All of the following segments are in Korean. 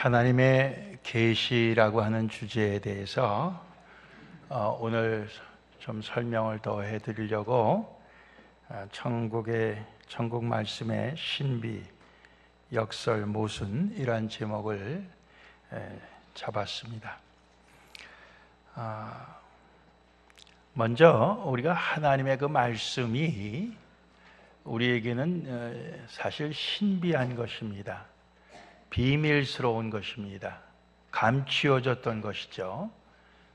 하나님의 계시라고 하는 주제에 대해서 오늘 좀 설명을 더 해드리려고 천국 말씀의 신비, 역설, 모순이란 제목을 잡았습니다. 먼저 우리가 하나님의 그 말씀이 우리에게는 사실 신비한 것입니다. 비밀스러운 것입니다. 감추어졌던 것이죠.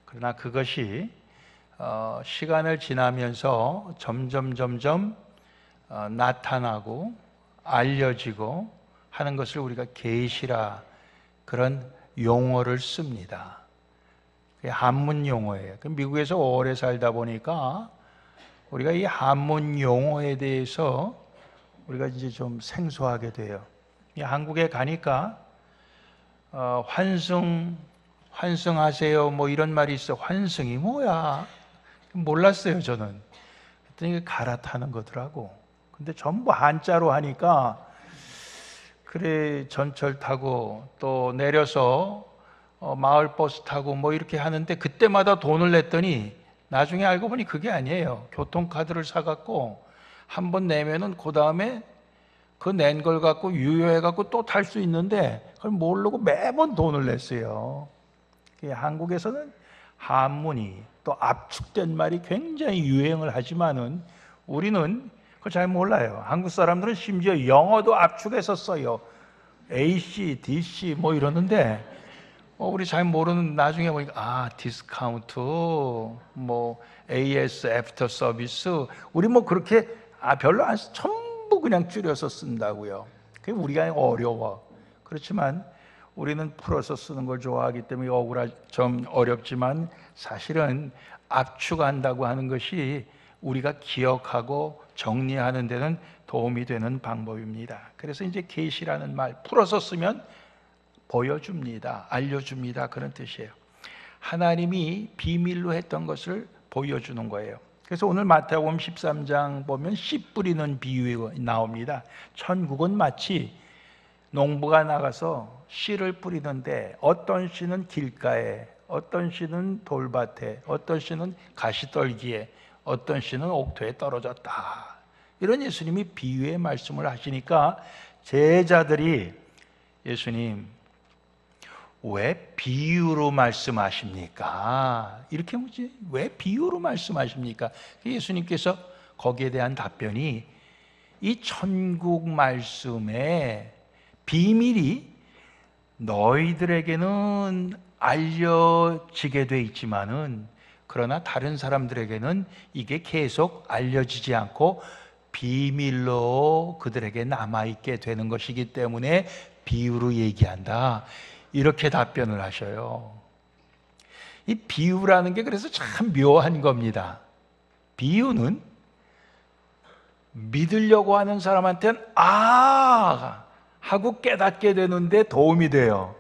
그러나 그것이 시간을 지나면서 점점 나타나고 알려지고 하는 것을 우리가 계시라, 그런 용어를 씁니다. 그게 한문 용어예요. 미국에서 오래 살다 보니까 우리가 이 한문 용어에 대해서 우리가 이제 좀 생소하게 돼요. 한국에 가니까 환승하세요 뭐 이런 말이 있어. 환승이 뭐야? 몰랐어요 저는. 그랬더니 갈아타는 거더라고. 근데 전부 한자로 하니까 그래, 전철 타고 또 내려서 마을버스 타고 뭐 이렇게 하는데 그때마다 돈을 냈더니 나중에 알고 보니 그게 아니에요. 교통카드를 사갖고 한 번 내면은 그 다음에 그 낸 걸 갖고 유효해갖고 또 탈 수 있는데 그걸 모르고 매번 돈을 냈어요. 한국에서는 한문이 또 압축된 말이 굉장히 유행을 하지만은 우리는 그걸 잘 몰라요. 한국 사람들은 심지어 영어도 압축해서 써요. AC, DC 뭐 이러는데 우리 잘 모르는, 나중에 보니까 디스카운트, 뭐 AS 애프터 서비스, 우리 뭐 그렇게 별로 안 써. 전부 그냥 줄여서 쓴다고요. 그게 우리가 어려워. 그렇지만 우리는 풀어서 쓰는 걸 좋아하기 때문에 좀 어렵지만 사실은 압축한다고 하는 것이 우리가 기억하고 정리하는 데는 도움이 되는 방법입니다. 그래서 이제 계시라는 말 풀어서 쓰면 보여줍니다, 알려줍니다, 그런 뜻이에요. 하나님이 비밀로 했던 것을 보여주는 거예요. 그래서 오늘 마태복음 13장 보면 씨 뿌리는 비유가 나옵니다. 천국은 마치 농부가 나가서 씨를 뿌리는데 어떤 씨는 길가에, 어떤 씨는 돌밭에, 어떤 씨는 가시떨기에, 어떤 씨는 옥토에 떨어졌다. 이런 예수님이 비유의 말씀을 하시니까 제자들이 예수님 왜 비유로 말씀하십니까? 이렇게 묻지. 왜 비유로 말씀하십니까? 예수님께서 거기에 대한 답변이 이 천국 말씀의 비밀이 너희들에게는 알려지게 돼 있지만은 그러나 다른 사람들에게는 이게 계속 알려지지 않고 비밀로 그들에게 남아있게 되는 것이기 때문에 비유로 얘기한다. 이렇게 답변을 하셔요. 이 비유라는 게 그래서 참 묘한 겁니다. 비유는 믿으려고 하는 사람한테는 하고 깨닫게 되는데 도움이 돼요.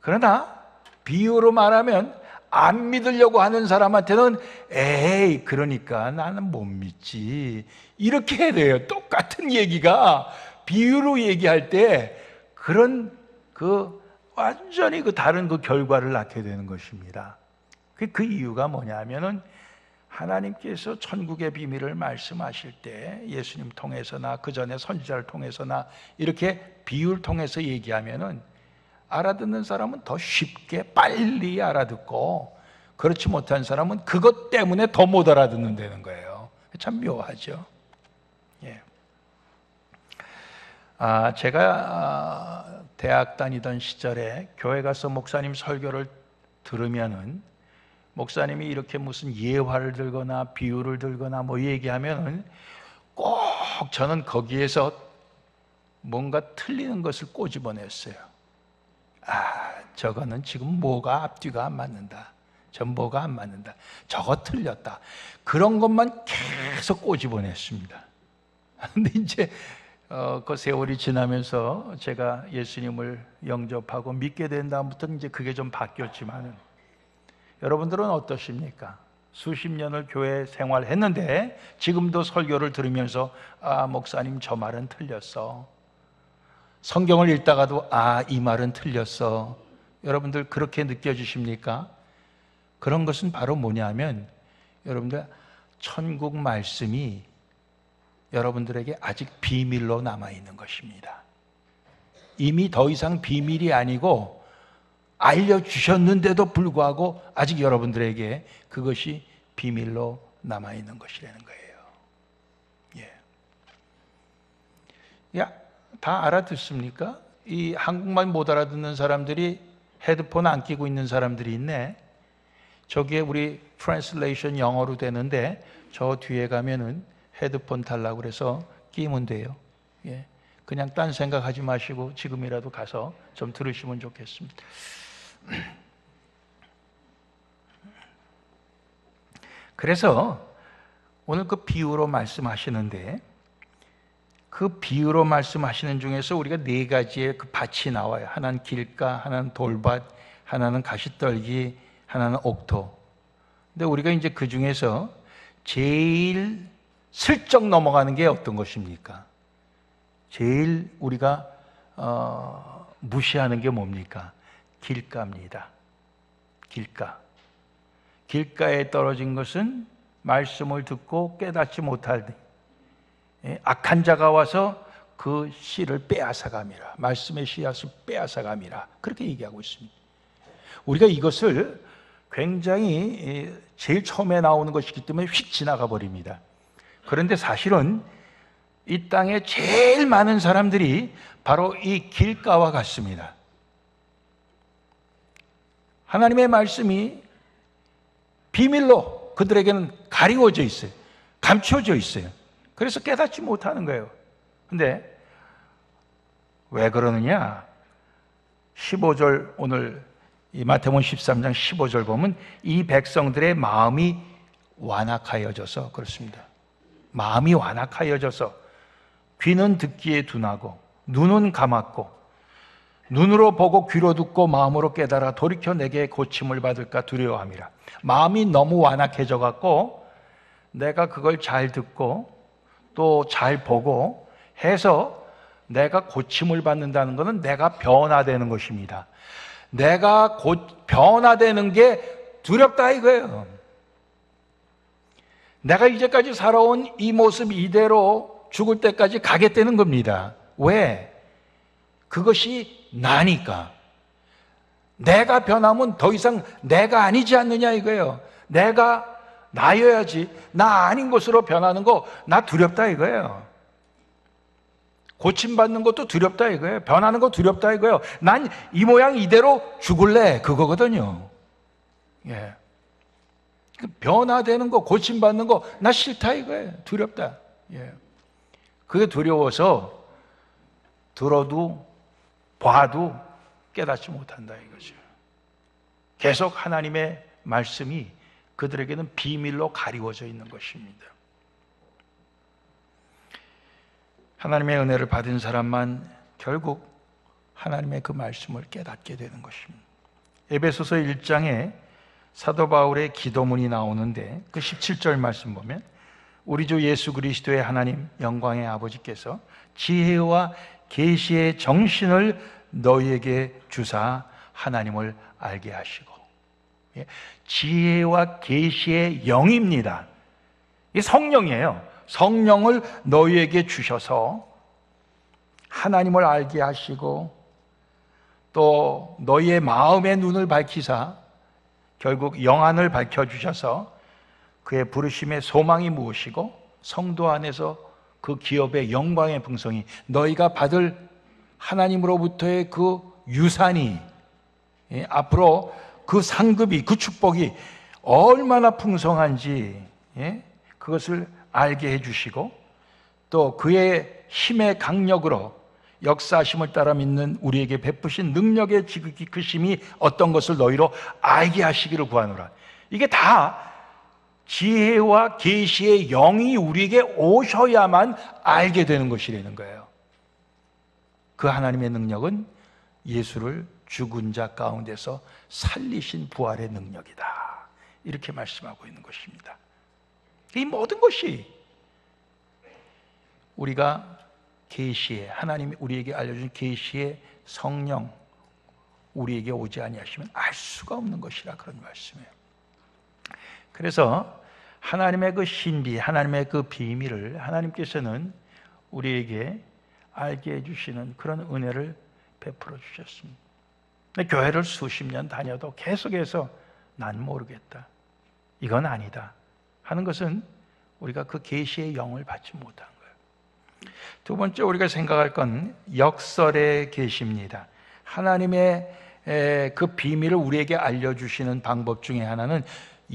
그러나 비유로 말하면 안 믿으려고 하는 사람한테는 에이, 그러니까 나는 못 믿지, 이렇게 해야 돼요. 똑같은 얘기가 비유로 얘기할 때 그런 완전히 다른 결과를 낳게 되는 것입니다. 그 이유가 뭐냐면은 하나님께서 천국의 비밀을 말씀하실 때 예수님 통해서나 그 전에 선지자를 통해서나 이렇게 비유를 통해서 얘기하면은 알아듣는 사람은 더 쉽게 빨리 알아듣고 그렇지 못한 사람은 그것 때문에 더 못 알아듣는다는 거예요. 참 묘하죠. 예. 제가 대학 다니던 시절에 교회 가서 목사님 설교를 들으면은 목사님이 이렇게 무슨 예화를 들거나 비유를 들거나 뭐 얘기하면은 꼭 저는 거기에서 뭔가 틀리는 것을 꼬집어냈어요. 저거는 지금 뭐가 앞뒤가 안 맞는다. 뭐가 안 맞는다. 저거 틀렸다. 그런 것만 계속 꼬집어냈습니다. 근데 이제 그 세월이 지나면서 제가 예수님을 영접하고 믿게 된 다음부터는 이제 그게 좀 바뀌었지만은 여러분들은 어떠십니까? 수십 년을 교회 생활했는데 지금도 설교를 들으면서 목사님 저 말은 틀렸어. 성경을 읽다가도 이 말은 틀렸어. 여러분들 그렇게 느껴지십니까? 그런 것은 바로 뭐냐면 여러분들 천국 말씀이 여러분들에게 아직 비밀로 남아있는 것입니다. 이미 더 이상 비밀이 아니고 알려주셨는데도 불구하고 아직 여러분들에게 그것이 비밀로 남아있는 것이라는 거예요. 다 알아듣습니까? 이 한국말 못 알아듣는 사람들이 헤드폰 안 끼고 있는 사람들이 있네. 저기에 우리 트랜슬레이션 영어로 되는데 저 뒤에 가면은 헤드폰 달라고 그래서 끼면 돼요. 그냥 딴 생각하지 마시고 지금이라도 가서 좀 들으시면 좋겠습니다. 그래서 오늘 그 비유로 말씀하시는데 그 비유로 말씀하시는 중에서 우리가 네 가지의 그 밭이 나와요. 하나는 길가, 하나는 돌밭, 하나는 가시떨기, 하나는 옥토. 근데 우리가 이제 그 중에서 제일 슬쩍 넘어가는 게 어떤 것입니까? 제일 우리가 무시하는 게 뭡니까? 길가입니다. 길가. 길가에 떨어진 것은 말씀을 듣고 깨닫지 못할 악한 자가 와서 그 씨를 빼앗아감이라. 말씀의 씨앗을 빼앗아감이라. 그렇게 얘기하고 있습니다. 우리가 이것을 굉장히 제일 처음에 나오는 것이기 때문에 휙 지나가 버립니다. 그런데 사실은 이 땅에 제일 많은 사람들이 바로 이 길가와 같습니다. 하나님의 말씀이 비밀로 그들에게는 가리워져 있어요. 감춰져 있어요. 그래서 깨닫지 못하는 거예요. 근데 왜 그러느냐? 15절 오늘 이 마태복음 13장 15절 보면 이 백성들의 마음이 완악하여져서 그렇습니다. 마음이 완악하여져서 귀는 듣기에 둔하고 눈은 감았고 눈으로 보고 귀로 듣고 마음으로 깨달아 돌이켜 내게 고침을 받을까 두려워함이라. 마음이 너무 완악해져 갖고 내가 그걸 잘 듣고 또 잘 보고 해서 내가 고침을 받는다는 것은 내가 변화되는 것입니다. 내가 변화되는 게 두렵다 이거예요. 내가 이제까지 살아온 이 모습 이대로 죽을 때까지 가겠다는 겁니다. 왜? 그것이 나니까. 내가 변하면 더 이상 내가 아니지 않느냐 이거예요. 내가 나여야지. 나 아닌 것으로 변하는 거 나 두렵다 이거예요. 고침받는 것도 두렵다 이거예요. 변하는 거 두렵다 이거예요. 난 이 모양 이대로 죽을래 그거거든요. 변화되는 거, 고침받는 거 나 싫다 이거예요. 두렵다. 그게 두려워서 들어도 봐도 깨닫지 못한다 이거죠. 계속 하나님의 말씀이 그들에게는 비밀로 가리워져 있는 것입니다. 하나님의 은혜를 받은 사람만 결국 하나님의 그 말씀을 깨닫게 되는 것입니다. 에베소서 1장에 사도 바울의 기도문이 나오는데 그 17절 말씀 보면 우리 주 예수 그리스도의 하나님 영광의 아버지께서 지혜와 계시의 정신을 너희에게 주사 하나님을 알게 하시고, 지혜와 계시의 영입니다. 이 성령이에요. 성령을 너희에게 주셔서 하나님을 알게 하시고 또 너희의 마음의 눈을 밝히사 결국 영안을 밝혀주셔서 그의 부르심의 소망이 무엇이고 성도 안에서 그 기업의 영광의 풍성이 너희가 받을 하나님으로부터의 그 유산이 앞으로 그 상급이 그 축복이 얼마나 풍성한지 그것을 알게 해주시고 또 그의 힘의 강력으로 역사하심을 따라 믿는 우리에게 베푸신 능력의 지극히 크심이 어떤 것을 너희로 알게 하시기를 구하노라. 이게 다 지혜와 계시의 영이 우리에게 오셔야만 알게 되는 것이라는 거예요. 그 하나님의 능력은 예수를 죽은 자 가운데서 살리신 부활의 능력이다. 이렇게 말씀하고 있는 것입니다. 이 모든 것이 우리가 계시에, 하나님이 우리에게 알려준 계시의 성령 우리에게 오지 아니하시면 알 수가 없는 것이라 그런 말씀이에요. 그래서 하나님의 그 신비, 하나님의 그 비밀을 하나님께서는 우리에게 알게 해주시는 그런 은혜를 베풀어 주셨습니다. 근데 교회를 수십 년 다녀도 계속해서 난 모르겠다, 이건 아니다 하는 것은 우리가 그 계시의 영을 받지 못한 거예요. 두 번째 우리가 생각할 건 역설의 계시입니다. 하나님의 그 비밀을 우리에게 알려주시는 방법 중에 하나는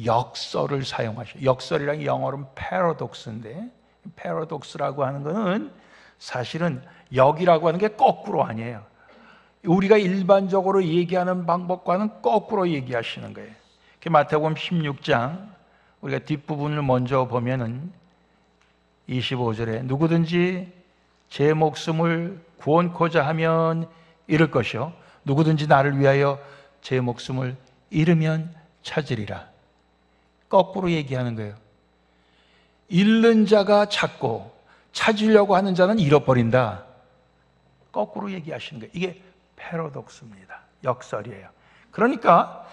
역설을 사용하셔요. 역설이란 영어로는 paradox인데, paradox라고 하는 것은 사실은 역이라고 하는 게 거꾸로 아니에요. 우리가 일반적으로 얘기하는 방법과는 거꾸로 얘기하시는 거예요. 마태복음 16장 우리가 뒷부분을 먼저 보면은 25절에 누구든지 제 목숨을 구원코자 하면 잃을 것이요 누구든지 나를 위하여 제 목숨을 잃으면 찾으리라. 거꾸로 얘기하는 거예요. 잃는 자가 찾고 찾으려고 하는 자는 잃어버린다. 거꾸로 얘기하시는 거예요. 이게 패러독스입니다. 역설이에요. 그러니까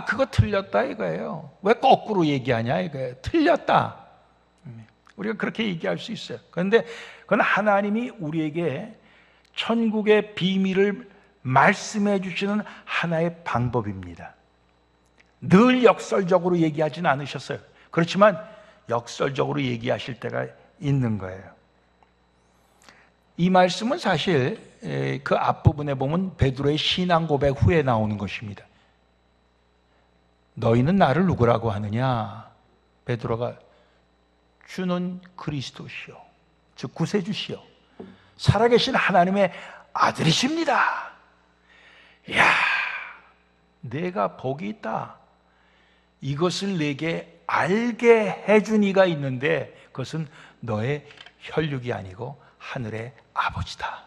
그거 틀렸다 이거예요. 왜 거꾸로 얘기하냐 이거예요. 틀렸다. 우리가 그렇게 얘기할 수 있어요. 그런데 그건 하나님이 우리에게 천국의 비밀을 말씀해 주시는 하나의 방법입니다. 늘 역설적으로 얘기하지는 않으셨어요. 그렇지만 역설적으로 얘기하실 때가 있는 거예요. 이 말씀은 사실 그 앞부분에 보면 베드로의 신앙 고백 후에 나오는 것입니다. 너희는 나를 누구라고 하느냐? 베드로가 주는 그리스도시요, 즉 구세주시요, 살아계신 하나님의 아들이십니다. 이야, 내가 복이 있다. 이것을 내게 알게 해준 이가 있는데 그것은 너의 혈육이 아니고 하늘의 아버지다.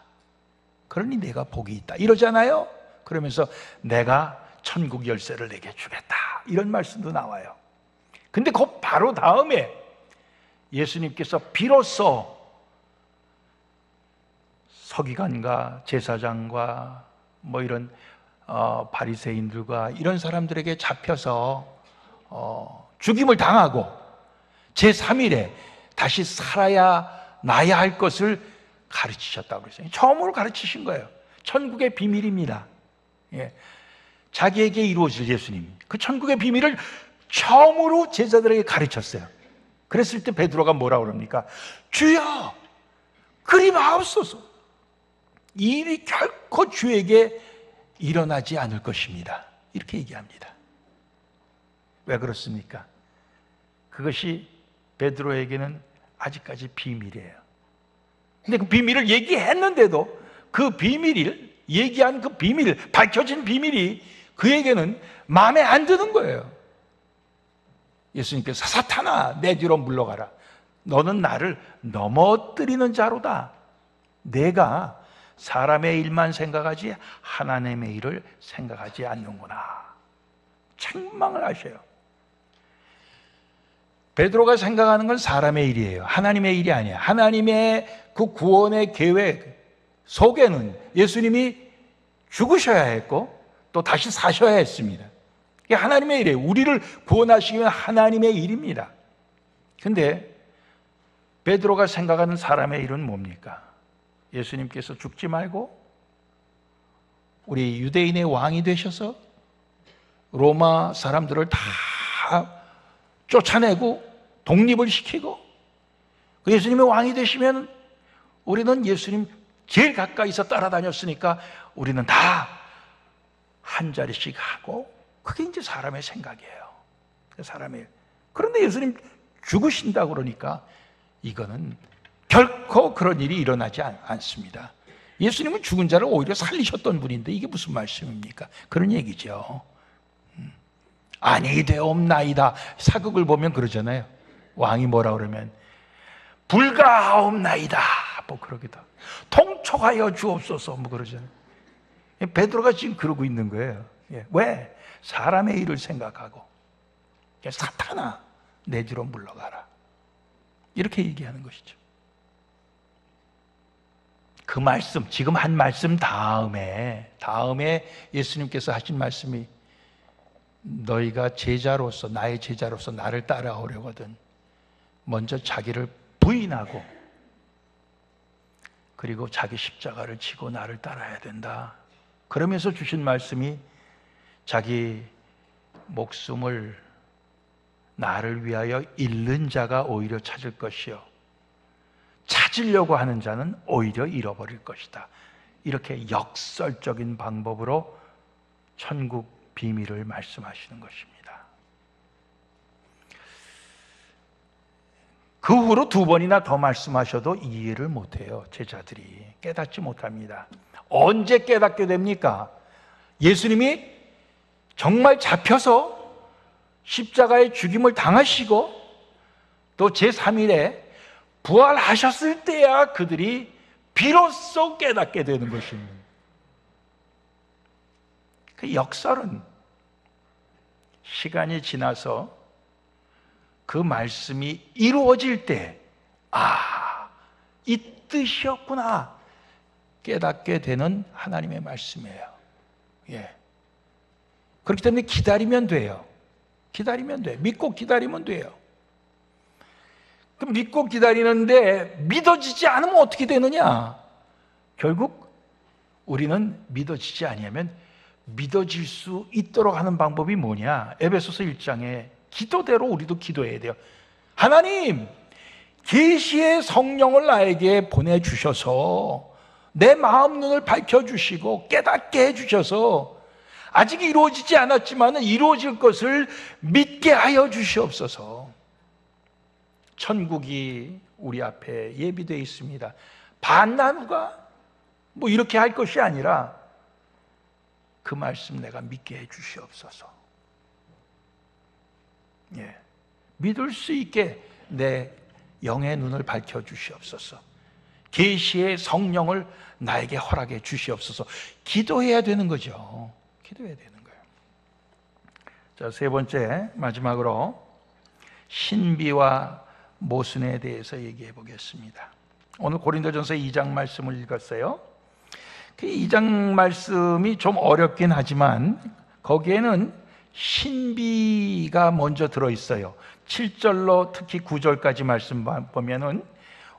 그러니 내가 복이 있다 이러잖아요. 그러면서 내가 천국 열쇠를 내게 주겠다 이런 말씀도 나와요. 근데 그 바로 다음에 예수님께서 비로소 서기관과 제사장과 뭐 이런 바리새인들과 이런 사람들에게 잡혀서 죽임을 당하고 제3일에 다시 살아야 나야 할 것을 가르치셨다고 그랬어요. 처음으로 가르치신 거예요. 천국의 비밀입니다. 예. 자기에게 이루어질 예수님, 그 천국의 비밀을 처음으로 제자들에게 가르쳤어요. 그랬을 때 베드로가 뭐라고 그럽니까? 주여 그리 마옵소서, 이 일이 결코 주에게 일어나지 않을 것입니다. 이렇게 얘기합니다. 왜 그렇습니까? 그것이 베드로에게는 아직까지 비밀이에요. 근데 그 비밀을 얘기했는데도 그 비밀을 얘기한 그 비밀, 밝혀진 비밀이 그에게는 마음에 안 드는 거예요. 예수님께서 사탄아 내 뒤로 물러가라. 너는 나를 넘어뜨리는 자로다. 내가 사람의 일만 생각하지 하나님의 일을 생각하지 않는구나. 책망을 하셔요. 베드로가 생각하는 건 사람의 일이에요. 하나님의 일이 아니에요. 하나님의 그 구원의 계획 속에는 예수님이 죽으셔야 했고 또 다시 사셔야 했습니다. 이게 하나님의 일이에요. 우리를 구원하시기 위한 하나님의 일입니다. 근데 베드로가 생각하는 사람의 일은 뭡니까? 예수님께서 죽지 말고 우리 유대인의 왕이 되셔서 로마 사람들을 다 쫓아내고 독립을 시키고 예수님의 왕이 되시면 우리는 예수님 제일 가까이서 따라다녔으니까 우리는 다 한 자리씩 하고, 그게 이제 사람의 생각이에요. 사람의. 그런데 예수님 죽으신다고 그러니까 이거는 결코 그런 일이 일어나지 않습니다. 예수님은 죽은 자를 오히려 살리셨던 분인데 이게 무슨 말씀입니까? 그런 얘기죠. 아니 되옵나이다. 사극을 보면 그러잖아요. 왕이 뭐라 그러면 불가하옵나이다 뭐 그러기도, 통촉하여 주옵소서 뭐 그러잖아요. 베드로가 지금 그러고 있는 거예요. 왜? 사람의 일을 생각하고 사탄아 내 뒤로 물러가라 이렇게 얘기하는 것이죠. 그 말씀, 지금 한 말씀 다음에 예수님께서 하신 말씀이 너희가 제자로서, 나의 제자로서 나를 따라오려거든 먼저 자기를 부인하고 그리고 자기 십자가를 지고 나를 따라야 된다. 그러면서 주신 말씀이 자기 목숨을 나를 위하여 잃는 자가 오히려 찾을 것이요 찾으려고 하는 자는 오히려 잃어버릴 것이다. 이렇게 역설적인 방법으로 천국 비밀을 말씀하시는 것입니다. 그 후로 2번이나 더 말씀하셔도 이해를 못해요. 제자들이 깨닫지 못합니다. 언제 깨닫게 됩니까? 예수님이 정말 잡혀서 십자가의 죽임을 당하시고 또 제3일에 부활하셨을 때야 그들이 비로소 깨닫게 되는 것입니다. 그 역설은 시간이 지나서 그 말씀이 이루어질 때, 이 뜻이었구나 깨닫게 되는 하나님의 말씀이에요. 예. 그렇기 때문에 기다리면 돼요. 기다리면 돼. 믿고 기다리면 돼요. 그럼 믿고 기다리는데 믿어지지 않으면 어떻게 되느냐? 결국 우리는 믿어지지 아니하면 믿어질 수 있도록 하는 방법이 뭐냐? 에베소서 1장에 기도대로 우리도 기도해야 돼요. 하나님, 계시의 성령을 나에게 보내주셔서 내 마음 눈을 밝혀주시고 깨닫게 해주셔서 아직 이루어지지 않았지만 이루어질 것을 믿게 하여 주시옵소서. 천국이 우리 앞에 예비되어 있습니다. 반나누가 뭐 이렇게 할 것이 아니라 그 말씀 내가 믿게 해 주시옵소서. 예, 믿을 수 있게 내 영의 눈을 밝혀 주시옵소서. 계시의 성령을 나에게 허락해 주시옵소서. 기도해야 되는 거죠. 기도해야 되는 거예요. 자, 세 번째, 마지막으로 신비와 모순에 대해서 얘기해 보겠습니다. 오늘 고린도전서 2장 말씀을 읽었어요. 그 2장 말씀이 좀 어렵긴 하지만 거기에는 신비가 먼저 들어있어요. 7절로 특히 9절까지 말씀 보면은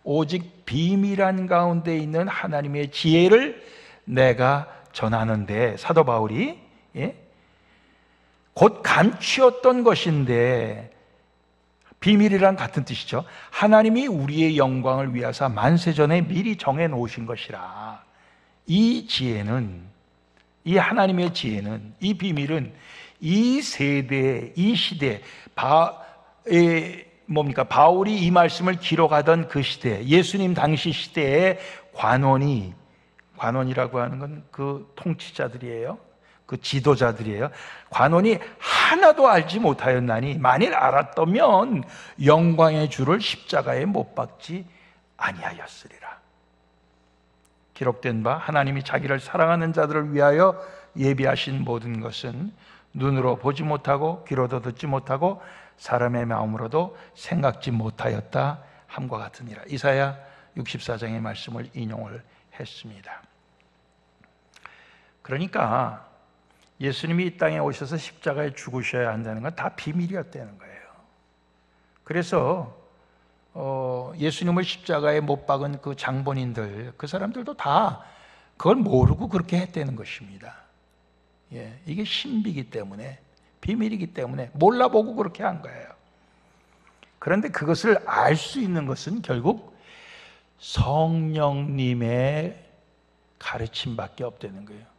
오직 비밀한 가운데 있는 하나님의 지혜를 내가 전하는데, 사도 바울이 곧 감추었던 것인데, 비밀이란 같은 뜻이죠. 하나님이 우리의 영광을 위하사 만세전에 미리 정해놓으신 것이라. 이 지혜는, 이 하나님의 지혜는, 이 비밀은 이 세대, 이 시대, 바울이 이 말씀을 기록하던 그 시대, 예수님 당시 시대의 관원이라고 하는 건 그 통치자들이에요. 그 지도자들이에요. 관원이 하나도 알지 못하였나니 만일 알았다면 영광의 주를 십자가에 못 박지 아니하였으리라. 기록된 바 하나님이 자기를 사랑하는 자들을 위하여 예비하신 모든 것은 눈으로 보지 못하고 귀로도 듣지 못하고 사람의 마음으로도 생각지 못하였다 함과 같으니라. 이사야 64장의 말씀을 인용을 했습니다. 그러니까 예수님이 이 땅에 오셔서 십자가에 죽으셔야 한다는 건 다 비밀이었다는 거예요. 그래서 예수님을 십자가에 못 박은 그 장본인들, 그 사람들도 다 그걸 모르고 그렇게 했다는 것입니다. 예, 이게 신비이기 때문에, 비밀이기 때문에 몰라보고 그렇게 한 거예요. 그런데 그것을 알 수 있는 것은 결국 성령님의 가르침밖에 없다는 거예요.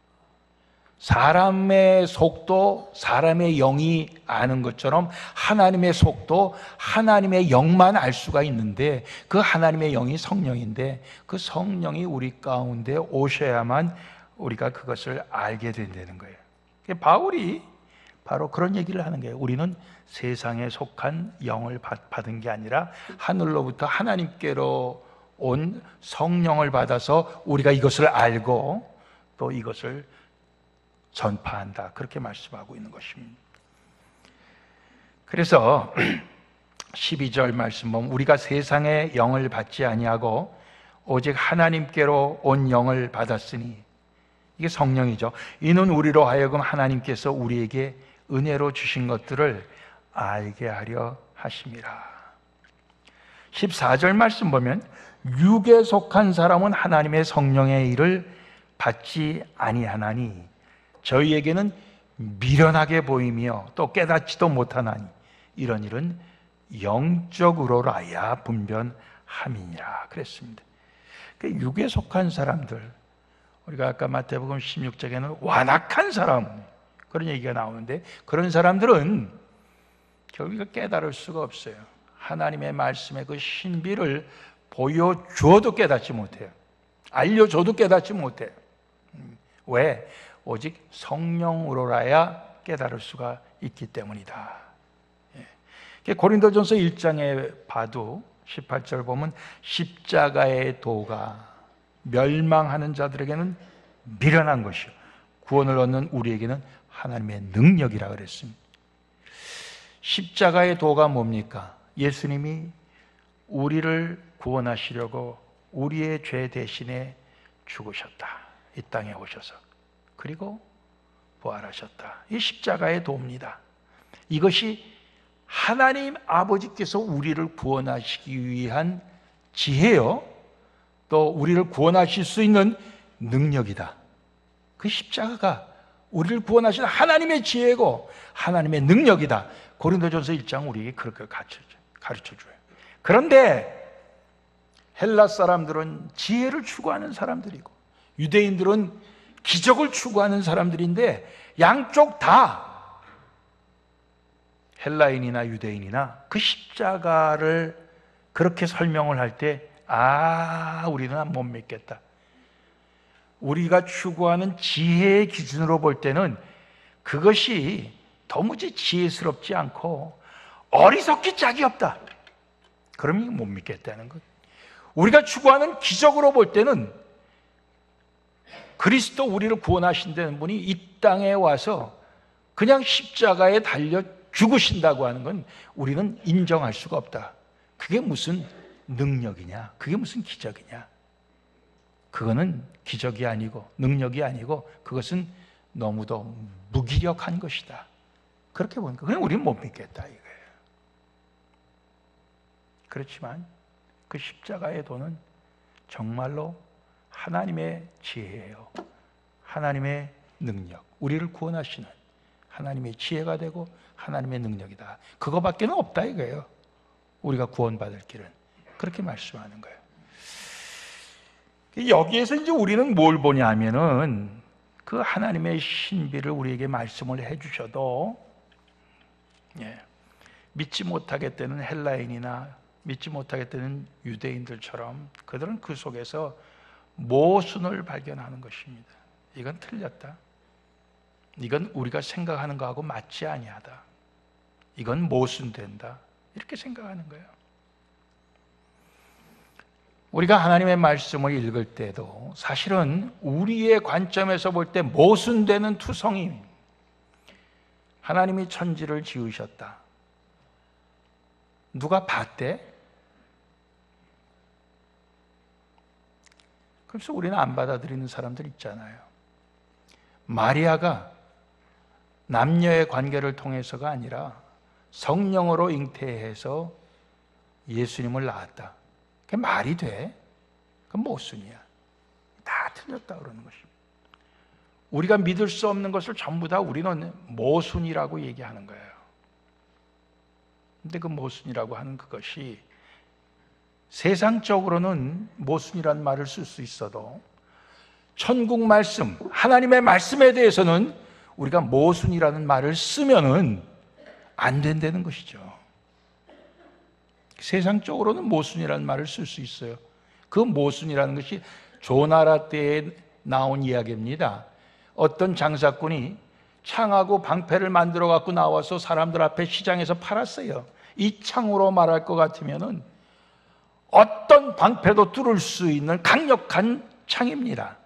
사람의 속도, 사람의 영이 아는 것처럼 하나님의 속도, 하나님의 영만 알 수가 있는데 그 하나님의 영이 성령인데 그 성령이 우리 가운데 오셔야만 우리가 그것을 알게 된다는 거예요. 바울이 바로 그런 얘기를 하는 거예요. 우리는 세상에 속한 영을 받은 게 아니라 하늘로부터 하나님께로 온 성령을 받아서 우리가 이것을 알고 또 이것을 전파한다. 그렇게 말씀하고 있는 것입니다. 그래서 12절 말씀 보면 우리가 세상의 영을 받지 아니하고 오직 하나님께로 온 영을 받았으니, 이게 성령이죠. 이는 우리로 하여금 하나님께서 우리에게 은혜로 주신 것들을 알게 하려 하심이라. 14절 말씀 보면 육에 속한 사람은 하나님의 성령의 일을 받지 아니하나니 저희에게는 미련하게 보이며 또 깨닫지도 못하나니 이런 일은 영적으로라야 분별함이니라 그랬습니다. 육에 속한 사람들, 우리가 아까 마태복음 16장에는 완악한 사람 그런 얘기가 나오는데, 그런 사람들은 결국 깨달을 수가 없어요. 하나님의 말씀의 그 신비를 보여주어도 깨닫지 못해요. 알려줘도 깨닫지 못해요. 왜? 오직 성령으로라야 깨달을 수가 있기 때문이다. 고린도전서 1장에 봐도 18절 보면 십자가의 도가 멸망하는 자들에게는 미련한 것이요 구원을 얻는 우리에게는 하나님의 능력이라 그랬습니다. 십자가의 도가 뭡니까? 예수님이 우리를 구원하시려고 우리의 죄 대신에 죽으셨다. 이 땅에 오셔서. 그리고 부활하셨다. 이 십자가의 도입니다. 이것이 하나님 아버지께서 우리를 구원하시기 위한 지혜요, 또 우리를 구원하실 수 있는 능력이다. 그 십자가가 우리를 구원하시는 하나님의 지혜고 하나님의 능력이다. 고린도전서 1장 우리에게 그렇게 가르쳐줘요. 그런데 헬라 사람들은 지혜를 추구하는 사람들이고 유대인들은 기적을 추구하는 사람들인데, 양쪽 다 헬라인이나 유대인이나 그 십자가를 그렇게 설명을 할 때 우리는 못 믿겠다. 우리가 추구하는 지혜의 기준으로 볼 때는 그것이 도무지 지혜스럽지 않고 어리석기 짝이 없다. 그러면 못 믿겠다는 것. 우리가 추구하는 기적으로 볼 때는 그리스도 우리를 구원하신다는 분이 이 땅에 와서 그냥 십자가에 달려 죽으신다고 하는 건 우리는 인정할 수가 없다. 그게 무슨 능력이냐? 그게 무슨 기적이냐? 그거는 기적이 아니고 능력이 아니고 그것은 너무도 무기력한 것이다. 그렇게 보니까 그냥 우리는 못 믿겠다 이거예요. 그렇지만 그 십자가의 도는 정말로 하나님의 지혜예요. 하나님의 능력, 우리를 구원하시는 하나님의 지혜가 되고 하나님의 능력이다. 그거밖에는 없다 이거예요. 우리가 구원받을 길은. 그렇게 말씀하는 거예요. 여기에서 이제 우리는 뭘 보냐 하면은 그 하나님의 신비를 우리에게 말씀을 해주셔도 믿지 못하겠다는 헬라인이나 믿지 못하겠다는 유대인들처럼 그들은 그 속에서 모순을 발견하는 것입니다. 이건 틀렸다. 이건 우리가 생각하는 거하고 맞지 아니하다. 이건 모순된다. 이렇게 생각하는 거예요. 우리가 하나님의 말씀을 읽을 때도 사실은 우리의 관점에서 볼 때 모순되는 투성이, 하나님이 천지를 지으셨다. 누가 봤대? 그래서 우리는 안 받아들이는 사람들 있잖아요. 마리아가 남녀의 관계를 통해서가 아니라 성령으로 잉태해서 예수님을 낳았다. 그게 말이 돼? 그건 모순이야. 다 틀렸다 그러는 것입니다. 우리가 믿을 수 없는 것을 전부 다 우리는 모순이라고 얘기하는 거예요. 근데 그 모순이라고 하는 그것이 세상적으로는 모순이라는 말을 쓸 수 있어도 천국 말씀, 하나님의 말씀에 대해서는 우리가 모순이라는 말을 쓰면은 안 된다는 것이죠. 세상적으로는 모순이라는 말을 쓸 수 있어요. 그 모순이라는 것이 조나라 때에 나온 이야기입니다. 어떤 장사꾼이 창하고 방패를 만들어 갖고 나와서 사람들 앞에 시장에서 팔았어요. 이 창으로 말할 것 같으면은 어떤 방패도 뚫을 수 있는 강력한 창입니다.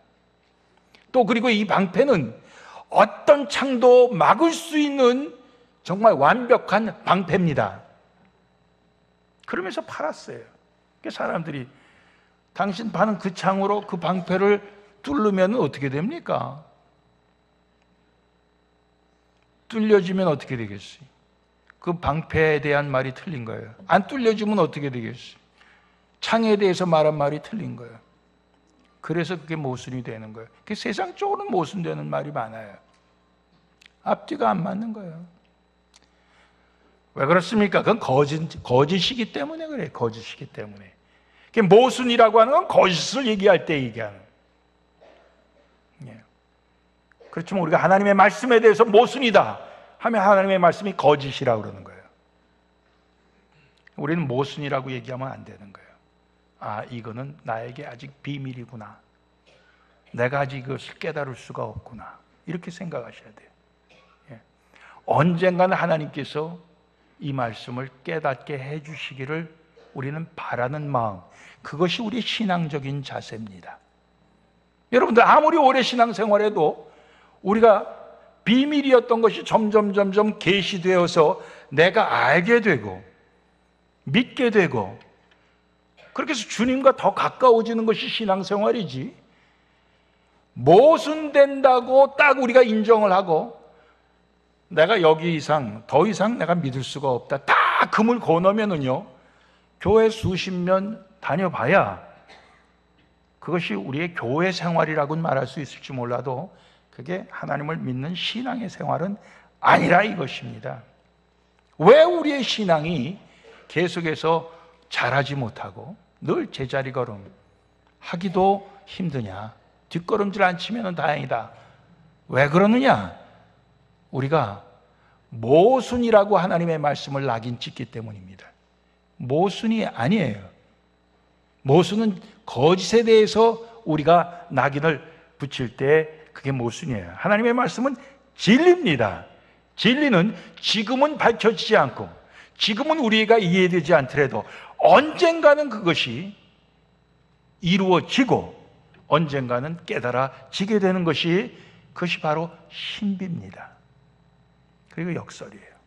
또 그리고 이 방패는 어떤 창도 막을 수 있는 정말 완벽한 방패입니다. 그러면서 팔았어요. 사람들이 당신 파는 그 창으로 그 방패를 뚫으면 어떻게 됩니까? 뚫려지면 어떻게 되겠어요? 그 방패에 대한 말이 틀린 거예요. 안 뚫려지면 어떻게 되겠어요? 창에 대해서 말한 말이 틀린 거예요. 그래서 그게 모순이 되는 거예요. 그 세상적으로는 모순되는 말이 많아요. 앞뒤가 안 맞는 거예요. 왜 그렇습니까? 그건 거짓이기 때문에 그래요. 거짓이기 때문에. 모순이라고 하는 건 거짓을 얘기할 때 얘기하는. 그렇지만 우리가 하나님의 말씀에 대해서 모순이다 하면 하나님의 말씀이 거짓이라고 그러는 거예요. 우리는 모순이라고 얘기하면 안 되는 거예요. 아, 이거는 나에게 아직 비밀이구나. 내가 아직 이것을 깨달을 수가 없구나. 이렇게 생각하셔야 돼요. 언젠가는 하나님께서 이 말씀을 깨닫게 해주시기를 우리는 바라는 마음, 그것이 우리의 신앙적인 자세입니다. 여러분들 아무리 오래 신앙생활해도 우리가 비밀이었던 것이 점점 계시되어서 내가 알게 되고 믿게 되고 그렇게 해서 주님과 더 가까워지는 것이 신앙생활이지, 모순된다고 딱 우리가 인정을 하고 내가 여기 이상 더 이상 내가 믿을 수가 없다 딱 금을 건너면은요, 교회 수십 년 다녀봐야 그것이 우리의 교회 생활이라고는 말할 수 있을지 몰라도 그게 하나님을 믿는 신앙의 생활은 아니라 이것입니다. 왜 우리의 신앙이 계속해서 자라지 못하고 늘 제자리 걸음 하기도 힘드냐? 뒷걸음질 안 치면 다행이다. 왜 그러느냐? 우리가 모순이라고 하나님의 말씀을 낙인 찍기 때문입니다. 모순이 아니에요. 모순은 거짓에 대해서 우리가 낙인을 붙일 때 그게 모순이에요. 하나님의 말씀은 진리입니다. 진리는 지금은 밝혀지지 않고 지금은 우리가 이해되지 않더라도 언젠가는 그것이 이루어지고 언젠가는 깨달아지게 되는 것이, 그것이 바로 신비입니다. 그리고 역설이에요.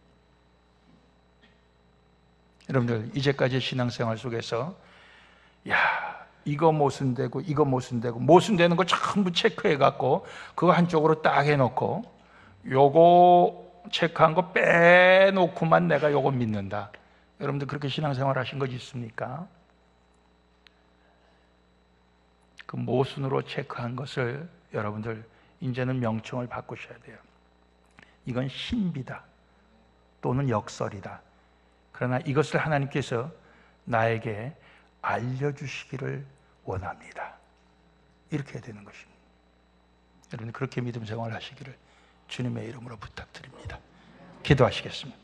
여러분들 이제까지 신앙생활 속에서 이거 모순되고 이거 모순되는 거 전부 체크해 갖고 그거 한쪽으로 딱 해놓고 요거 체크한 거 빼놓고만 내가 요거 믿는다. 여러분들 그렇게 신앙생활 하신 거 있습니까? 그 모순으로 체크한 것을 여러분들 이제는 명칭을 바꾸셔야 돼요. 이건 신비다 또는 역설이다. 그러나 이것을 하나님께서 나에게 알려주시기를 원합니다. 이렇게 해야 되는 것입니다. 여러분 그렇게 믿음 생활을 하시기를 주님의 이름으로 부탁드립니다. 기도하시겠습니다.